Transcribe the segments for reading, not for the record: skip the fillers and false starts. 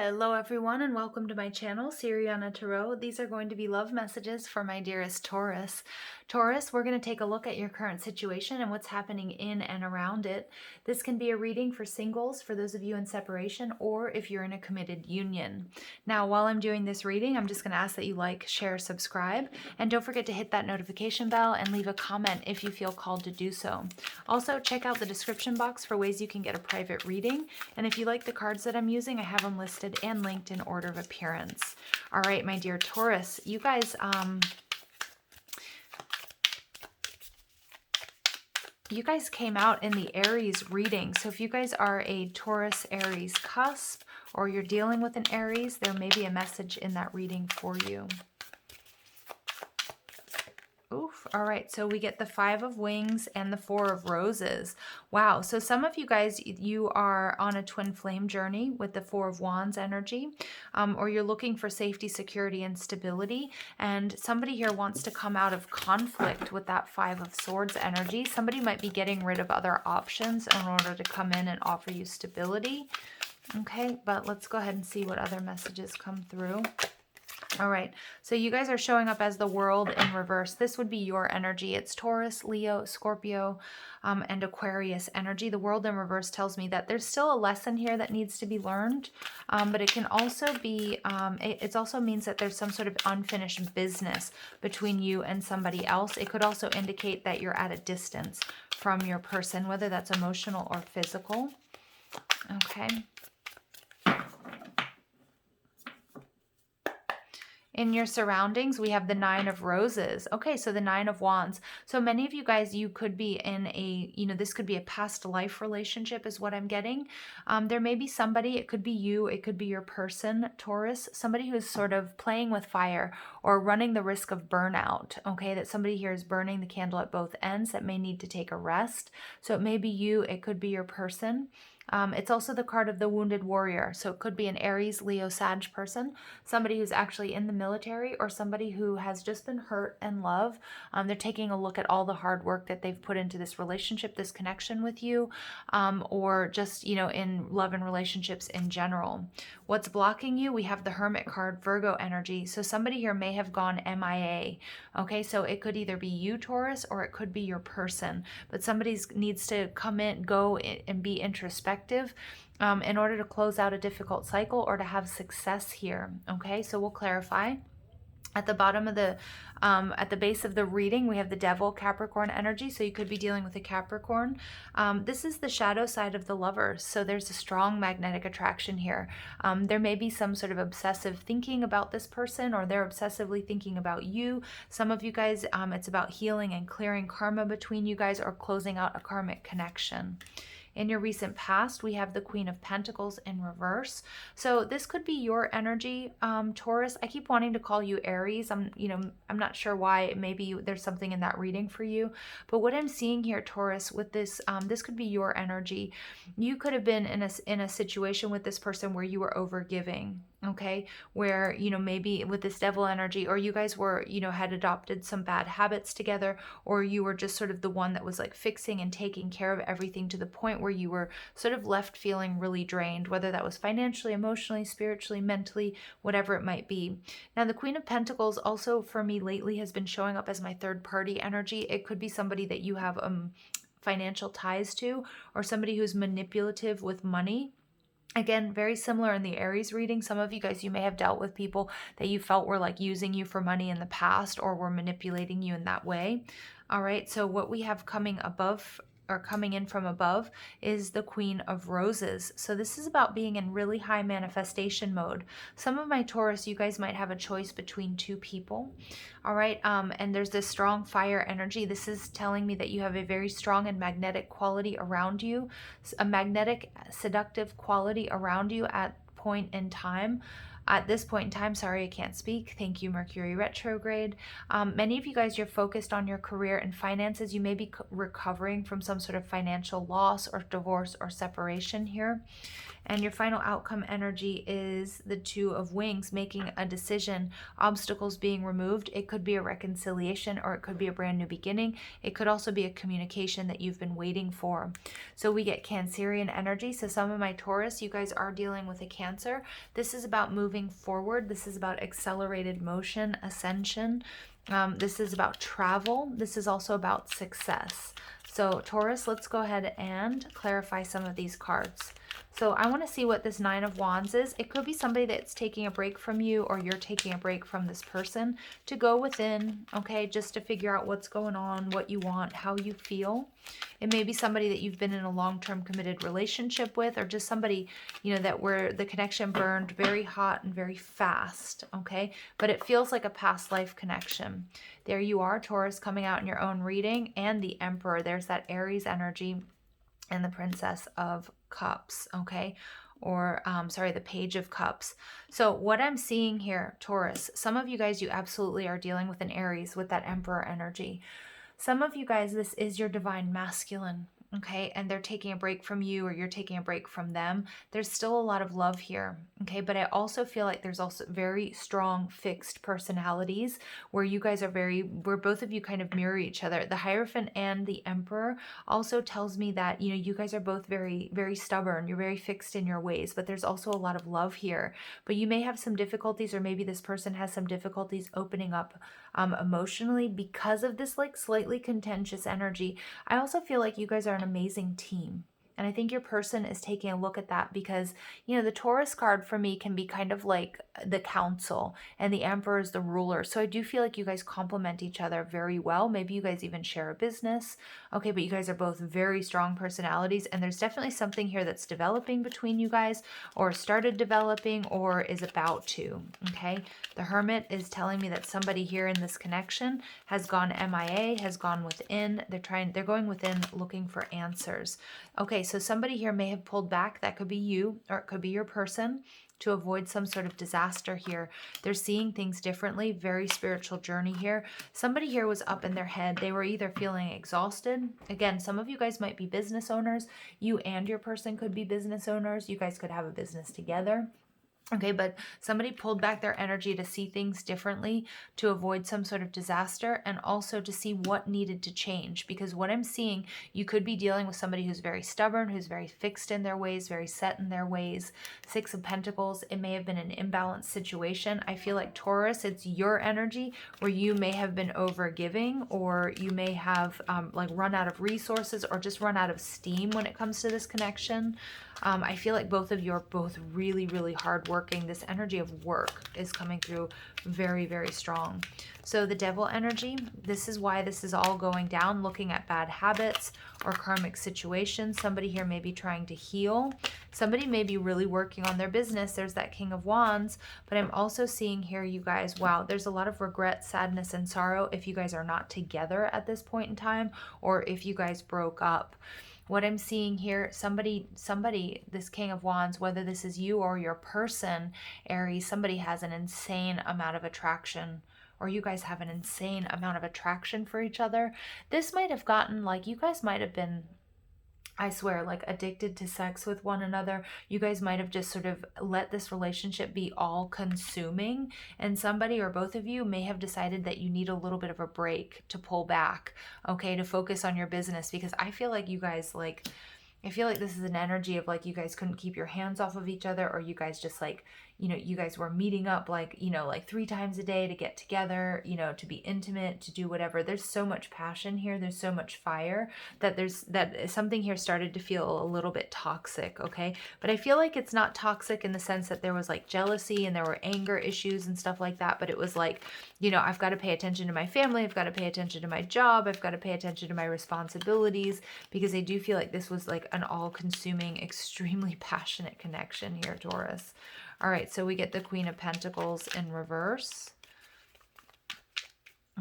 Hello everyone and welcome to my channel, Siriana Tarot. These are going to be love messages for my dearest Taurus. Taurus, we're going to take a look at your current situation and what's happening in and around it. This can be a reading for singles, for those of you in separation, or if you're in a committed union. Now, while I'm doing this reading, I'm just going to ask that you like, share, subscribe, and don't forget to hit that notification bell and leave a comment if you feel called to do so. Also, check out the description box for ways you can get a private reading, and if you like the cards that I'm using, I have them listed and linked in order of appearance. All right, my dear Taurus, you guys came out in the Aries reading. So if you guys are a Taurus Aries cusp or you're dealing with an Aries, there may be a message in that reading for you. Oof. All right, so we get the 5 of Wings and the 4 of Roses. Wow, so some of you guys, you are on a twin flame journey with the 4 of Wands energy, or you're looking for safety, security, and stability, and somebody here wants to come out of conflict with that 5 of Swords energy. Somebody might be getting rid of other options in order to come in and offer you stability. Okay, but let's go ahead and see what other messages come through. All right, so you guys are showing up as the World in reverse. This would be your energy. It's Taurus, Leo, Scorpio, and Aquarius energy. The World in reverse tells me that there's still a lesson here that needs to be learned, but it can also be, it also means that there's some sort of unfinished business between you and somebody else. It could also indicate that you're at a distance from your person, whether that's emotional or physical. Okay. In your surroundings, we have the 9 of Roses. Okay, so the 9 of Wands. So many of you guys, you could be in a, this could be a past life relationship is what I'm getting. There may be somebody, it could be you, it could be your person, Taurus, somebody who's sort of playing with fire or running the risk of burnout, okay? That somebody here is burning the candle at both ends that may need to take a rest. So it may be you, it could be your person. It's also the card of the Wounded Warrior. So it could be an Aries, Leo, Sag person, somebody who's actually in the military, or somebody who has just been hurt and love. They're taking a look at all the hard work that they've put into this relationship, this connection with you, or just, in love and relationships in general. What's blocking you? We have the Hermit card, Virgo energy. So somebody here may have gone MIA. Okay, so it could either be you, Taurus, or it could be your person. But somebody needs to come in, go and be introspective in order to close out a difficult cycle or to have success here. Okay, so we'll clarify. At the bottom of the, at the base of the reading, we have the Devil, Capricorn energy. So you could be dealing with a Capricorn. This is the shadow side of the Lovers. So there's a strong magnetic attraction here. There may be some sort of obsessive thinking about this person, or they're obsessively thinking about you. Some of you guys, it's about healing and clearing karma between you guys, or closing out a karmic connection. In your recent past, we have the Queen of Pentacles in reverse. So this could be your energy, Taurus. I keep wanting to call you Aries. I'm not sure why. Maybe there's something in that reading for you. But what I'm seeing here, Taurus, with this, this could be your energy. You could have been in a situation with this person where you were overgiving. Okay, where, maybe with this Devil energy, or you guys were, had adopted some bad habits together, or you were just sort of the one that was like fixing and taking care of everything to the point where you were sort of left feeling really drained, whether that was financially, emotionally, spiritually, mentally, whatever it might be. Now, the Queen of Pentacles also for me lately has been showing up as my third party energy. It could be somebody that you have financial ties to, or somebody who's manipulative with money. Again, very similar in the Aries reading. Some of you guys, you may have dealt with people that you felt were like using you for money in the past, or were manipulating you in that way. All right, so what we have coming above, or coming in from above, is the Queen of Roses. So this is about being in really high manifestation mode. Some of my Taurus, you guys might have a choice between two people. All right, and there's this strong fire energy. This is telling me that you have a very strong and magnetic quality around you, a magnetic, seductive quality around you at this point in time, sorry, I can't speak. Thank you, Mercury retrograde. Many of you guys, you're focused on your career and finances. You may be recovering from some sort of financial loss or divorce or separation here. And your final outcome energy is the Two of Wings, making a decision, obstacles being removed. It could be a reconciliation, or it could be a brand new beginning. It could also be a communication that you've been waiting for. So we get Cancerian energy. So some of my Taurus, you guys are dealing with a Cancer. This is about moving forward. This is about accelerated motion, ascension. This is about travel. This is also about success. So Taurus, let's go ahead and clarify some of these cards. So I want to see what this Nine of Wands is. It could be somebody that's taking a break from you, or you're taking a break from this person to go within, okay, just to figure out what's going on, what you want, how you feel. It may be somebody that you've been in a long-term committed relationship with, or just somebody, you know, that where the connection burned very hot and very fast, okay? But it feels like a past life connection. There you are, Taurus, coming out in your own reading, and the Emperor. There's that Aries energy and the Princess of Cups, okay? Or, sorry, the Page of Cups. So what I'm seeing here, Taurus, some of you guys, you absolutely are dealing with an Aries with that Emperor energy. Some of you guys, this is your divine masculine, okay? And they're taking a break from you, or you're taking a break from them. There's still a lot of love here, okay? But I also feel like there's also very strong fixed personalities where you guys are where both of you kind of mirror each other. The Hierophant and the Emperor also tells me that, you know, you guys are both very, very stubborn. You're very fixed in your ways, but there's also a lot of love here. But you may have some difficulties, or maybe this person has some difficulties opening up emotionally because of this like slightly contentious energy. I also feel like you guys are an amazing team. And I think your person is taking a look at that because, you know, the Taurus card for me can be kind of like the council, and the Emperor is the ruler. So I do feel like you guys complement each other very well. Maybe you guys even share a business. Okay, but you guys are both very strong personalities, and there's definitely something here that's developing between you guys, or started developing, or is about to. Okay, the Hermit is telling me that somebody here in this connection has gone MIA, has gone within. They're going within looking for answers. Okay, so somebody here may have pulled back. That could be you, or it could be your person, to avoid some sort of disaster here. They're seeing things differently. Very spiritual journey here. Somebody here was up in their head. They were either feeling exhausted. Again, some of you guys might be business owners. You and your person could be business owners. You guys could have a business together. Okay, but somebody pulled back their energy to see things differently, to avoid some sort of disaster, and also to see what needed to change. Because what I'm seeing, you could be dealing with somebody who's very stubborn, who's very fixed in their ways, very set in their ways. Six of Pentacles, it may have been an imbalanced situation. I feel like Taurus, it's your energy where you may have been overgiving, or you may have like run out of resources, or just run out of steam when it comes to this connection. I feel like both of you are both really, really hardworking. This energy of work is coming through very, very strong. So the Devil energy, this is why this is all going down, looking at bad habits or karmic situations. Somebody here may be trying to heal. Somebody may be really working on their business. There's that King of Wands. But I'm also seeing here, you guys, wow, there's a lot of regret, sadness, and sorrow if you guys are not together at this point in time, or if you guys broke up. What I'm seeing here, somebody, this King of Wands, whether this is you or your person, Aries, somebody has an insane amount of attraction, or you guys have an insane amount of attraction for each other. This might have gotten, like, you guys might have been, I swear, like addicted to sex with one another. You guys might have just sort of let this relationship be all consuming, and somebody or both of you may have decided that you need a little bit of a break to pull back, okay, to focus on your business. Because I feel like you guys, like, I feel like this is an energy of like you guys couldn't keep your hands off of each other, or you guys just like, you know, you guys were meeting up like, you know, like 3 times a day to get together, you know, to be intimate, to do whatever. There's so much passion here. There's so much fire that something here started to feel a little bit toxic, okay? But I feel like it's not toxic in the sense that there was like jealousy and there were anger issues and stuff like that. But it was like, you know, I've got to pay attention to my family. I've got to pay attention to my job. I've got to pay attention to my responsibilities, because I do feel like this was like an all-consuming, extremely passionate connection here, Taurus. All right, so we get the Queen of Pentacles in reverse.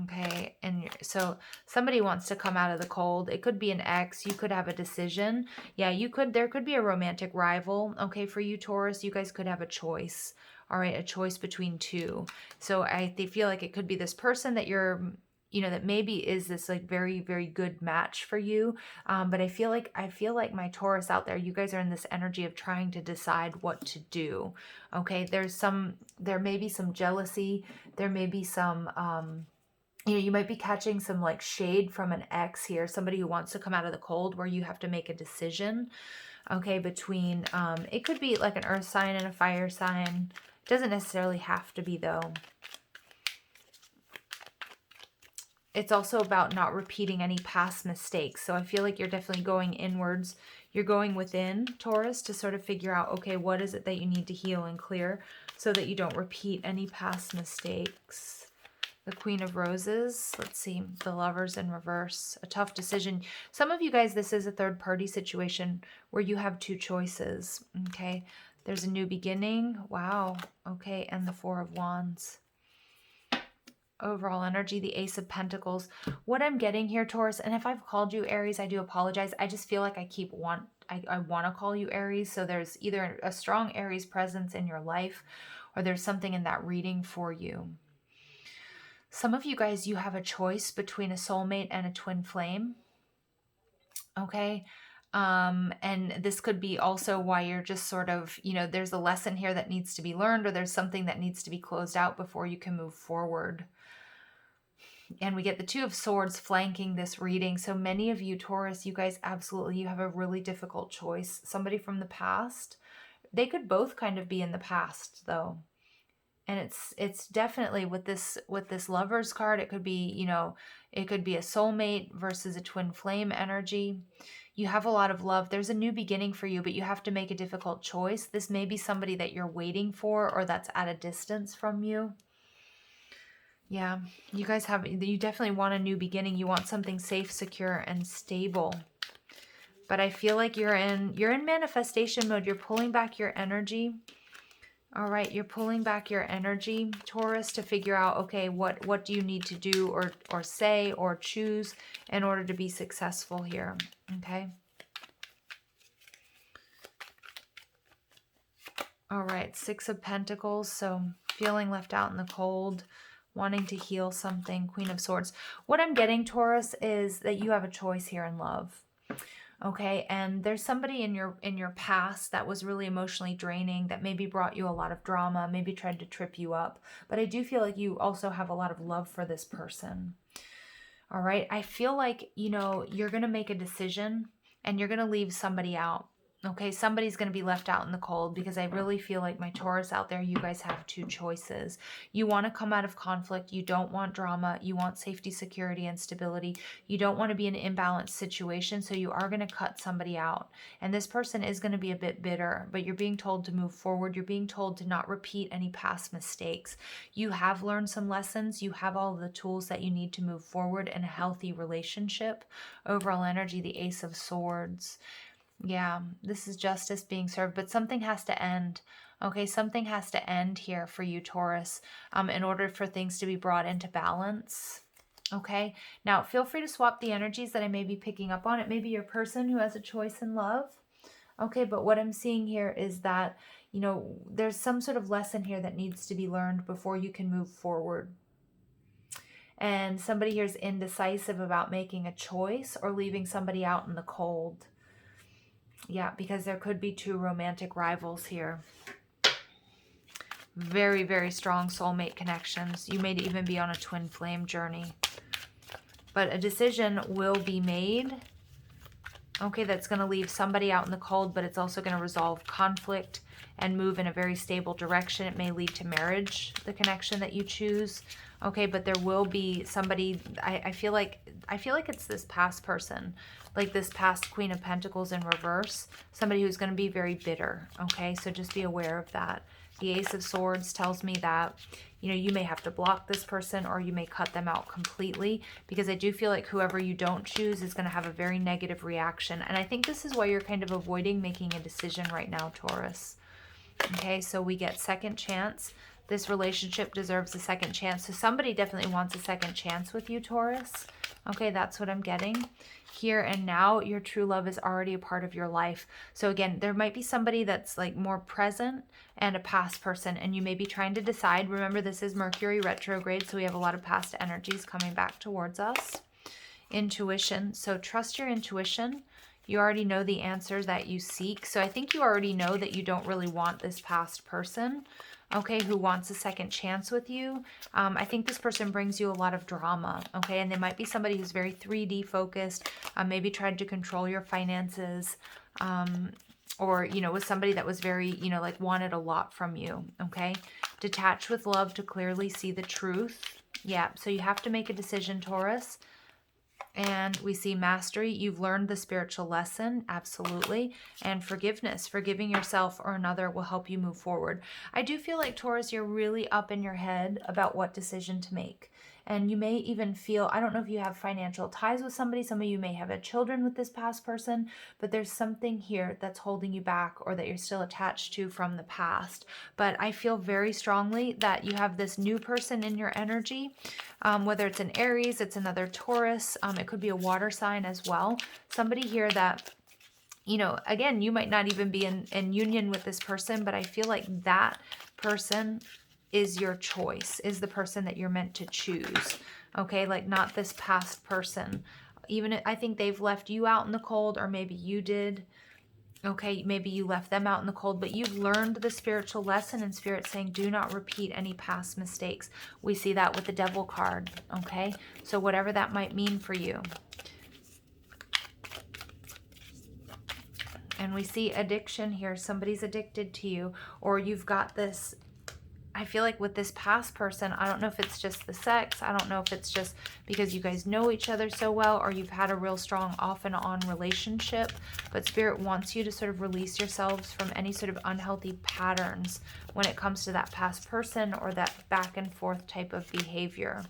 Okay, and so somebody wants to come out of the cold. It could be an ex. You could have a decision. Yeah, there could be a romantic rival. Okay, for you, Taurus, you guys could have a choice. All right, a choice between two. So I feel like it could be this person that you're you know, that maybe is this like very, very good match for you. But I feel like my Taurus out there, you guys are in this energy of trying to decide what to do. Okay. There may be some jealousy. There may be some, you know, you might be catching some like shade from an ex here, somebody who wants to come out of the cold, where you have to make a decision. Okay. Between, it could be like an earth sign and a fire sign. It doesn't necessarily have to be though. It's also about not repeating any past mistakes. So I feel like you're definitely going inwards. You're going within, Taurus, to sort of figure out, okay, what is it that you need to heal and clear so that you don't repeat any past mistakes. The Queen of Roses. Let's see. The Lovers in reverse. A tough decision. Some of you guys, this is a third party situation where you have two choices. Okay. There's a new beginning. Wow. Okay. And the Four of Wands. Overall energy, the Ace of Pentacles. What I'm getting here, Taurus, and if I've called you Aries, I do apologize. I just feel like I want to call you Aries. So there's either a strong Aries presence in your life, or there's something in that reading for you. Some of you guys, you have a choice between a soulmate and a twin flame. Okay. And this could be also why you're just sort of, you know, there's a lesson here that needs to be learned, or there's something that needs to be closed out before you can move forward. And we get the Two of Swords flanking this reading. So many of you, Taurus, you guys absolutely, you have a really difficult choice. Somebody from the past. They could both kind of be in the past though. And it's definitely with this Lovers card, it could be, you know, it could be a soulmate versus a twin flame energy. You have a lot of love. There's a new beginning for you, but you have to make a difficult choice. This may be somebody that you're waiting for, or that's at a distance from you. Yeah, you guys you definitely want a new beginning. You want something safe, secure, and stable. But I feel like you're in manifestation mode. You're pulling back your energy. All right, you're pulling back your energy, Taurus, to figure out, okay, what do you need to do or say or choose in order to be successful here, okay? All right, Six of Pentacles, so feeling left out in the cold, wanting to heal something, Queen of Swords. What I'm getting, Taurus, is that you have a choice here in love. Okay, and there's somebody in your past that was really emotionally draining, that maybe brought you a lot of drama, maybe tried to trip you up. But I do feel like you also have a lot of love for this person. All right, I feel like, you know, you're going to make a decision and you're going to leave somebody out. Okay, somebody's going to be left out in the cold, because I really feel like, my Taurus out there, you guys have two choices. You want to come out of conflict. You don't want drama. You want safety, security, and stability. You don't want to be in an imbalanced situation, so you are going to cut somebody out. And this person is going to be a bit bitter, but you're being told to move forward. You're being told to not repeat any past mistakes. You have learned some lessons. You have all the tools that you need to move forward in a healthy relationship. Overall energy, the Ace of Swords. Yeah, this is justice being served, but something has to end. Okay, something has to end here for you, Taurus, in order for things to be brought into balance. Okay, now feel free to swap the energies that I may be picking up on. It may be your person who has a choice in love. Okay, but what I'm seeing here is that, you know, there's some sort of lesson here that needs to be learned before you can move forward. And somebody here is indecisive about making a choice or leaving somebody out in the cold. Yeah, because there could be two romantic rivals here. Very, very strong soulmate connections. You may even be on a twin flame journey. But a decision will be made. Okay, that's going to leave somebody out in the cold, but it's also going to resolve conflict and move in a very stable direction. It may lead to marriage, the connection that you choose. Okay, but there will be somebody, I feel like it's this past person, like this past Queen of Pentacles in reverse, somebody who's going to be very bitter. Okay, so just be aware of that. The Ace of Swords tells me that, you know, you may have to block this person, or you may cut them out completely, because I do feel like whoever you don't choose is going to have a very negative reaction. And I think this is why you're kind of avoiding making a decision right now, Taurus. Okay, so we get second chance. This relationship deserves a second chance. So somebody definitely wants a second chance with you, Taurus. Okay, that's what I'm getting. Here and now, your true love is already a part of your life. So again, there might be somebody that's like more present and a past person, and you may be trying to decide. Remember, this is Mercury retrograde, so we have a lot of past energies coming back towards us. Intuition. So trust your intuition. You already know the answers that you seek. So I think you already know that you don't really want this past person, okay, who wants a second chance with you. I think this person brings you a lot of drama, okay, and they might be somebody who's very 3D focused, maybe tried to control your finances, or, you know, was somebody that was very, you know, like wanted a lot from you, okay? Detach with love to clearly see the truth. Yeah, so you have to make a decision, Taurus. And we see mastery. You've learned the spiritual lesson. Absolutely. And forgiveness. Forgiving yourself or another will help you move forward. I do feel like, Taurus, you're really up in your head about what decision to make. And you may even feel, I don't know if you have financial ties with somebody. Some of you may have had children with this past person, but there's something here that's holding you back or that you're still attached to from the past. But I feel very strongly that you have this new person in your energy, whether it's an Aries, it's another Taurus, it could be a water sign as well. Somebody here that, you know, again, you might not even be in union with this person, but I feel like that person is your choice, is the person that you're meant to choose, okay? Like not this past person. Even I think they've left you out in the cold, or maybe you did. Okay, maybe you left them out in the cold, but you've learned the spiritual lesson, and Spirit saying do not repeat any past mistakes. We see that with the Devil card, okay? So whatever that might mean for you. And we see addiction here. Somebody's addicted to you, or you've got this, I feel like with this past person, I don't know if it's just the sex. I don't know if it's just because you guys know each other so well, or you've had a real strong off and on relationship. But Spirit wants you to sort of release yourselves from any sort of unhealthy patterns when it comes to that past person or that back and forth type of behavior.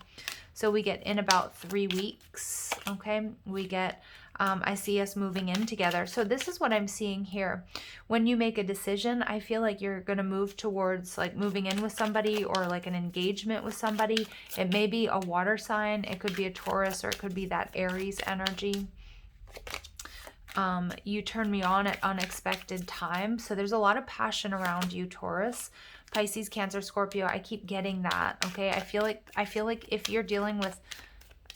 So we get in about 3 weeks, okay? We get, I see us moving in together. So this is what I'm seeing here. When you make a decision, I feel like you're going to move towards like moving in with somebody or like an engagement with somebody. It may be a water sign. It could be a Taurus, or it could be that Aries energy. You turn me on at unexpected times. So there's a lot of passion around you, Taurus. Pisces, Cancer, Scorpio, I keep getting that, okay? I feel like if you're dealing with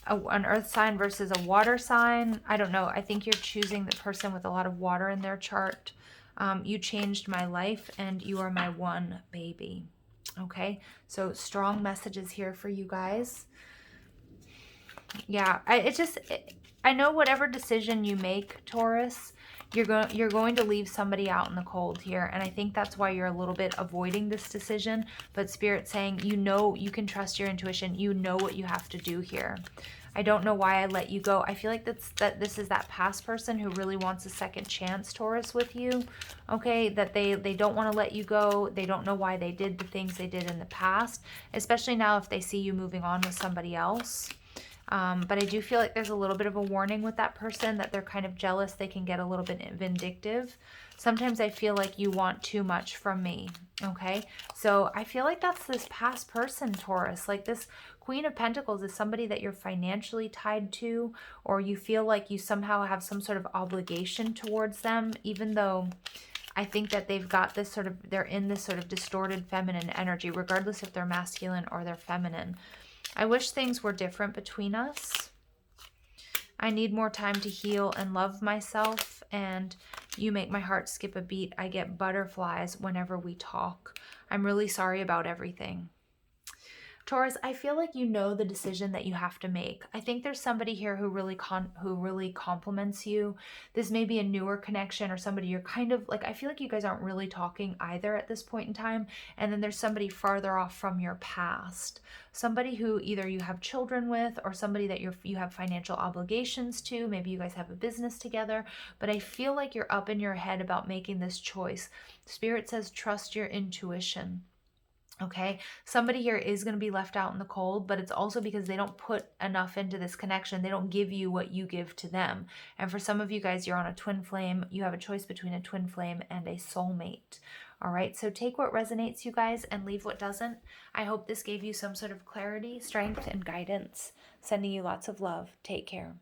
an earth sign versus a water sign, I don't know. I think you're choosing the person with a lot of water in their chart. You changed my life and you are my one baby, okay? So strong messages here for you guys. Yeah, I know whatever decision you make, Taurus, you're going to leave somebody out in the cold here, and I think that's why you're a little bit avoiding this decision. But Spirit's saying, you know, you can trust your intuition. You know what you have to do here. I don't know why I let you go. I feel like that this is that past person who really wants a second chance, Taurus, with you. Okay, that they don't want to let you go. They don't know why they did the things they did in the past, especially now if they see you moving on with somebody else. But I do feel like there's a little bit of a warning with that person, that they're kind of jealous. They can get a little bit vindictive. Sometimes I feel like you want too much from me, okay? So I feel like that's this past person, Taurus. Like this Queen of Pentacles is somebody that you're financially tied to, or you feel like you somehow have some sort of obligation towards them, even though I think that they've got this sort of, they're in this sort of distorted feminine energy, regardless if they're masculine or they're feminine. I wish things were different between us. I need more time to heal and love myself, and you make my heart skip a beat. I get butterflies whenever we talk. I'm really sorry about everything. Taurus, I feel like you know the decision that you have to make. I think there's somebody here who really compliments you. This may be a newer connection, or somebody you're kind of like, I feel like you guys aren't really talking either at this point in time. And then there's somebody farther off from your past. Somebody who either you have children with, or somebody that you have financial obligations to. Maybe you guys have a business together. But I feel like you're up in your head about making this choice. Spirit says trust your intuition. Okay, somebody here is going to be left out in the cold, but it's also because they don't put enough into this connection. They don't give you what you give to them. And for some of you guys, you're on a twin flame. You have a choice between a twin flame and a soulmate. All right, so take what resonates, you guys, and leave what doesn't. I hope this gave you some sort of clarity, strength, and guidance. Sending you lots of love. Take care.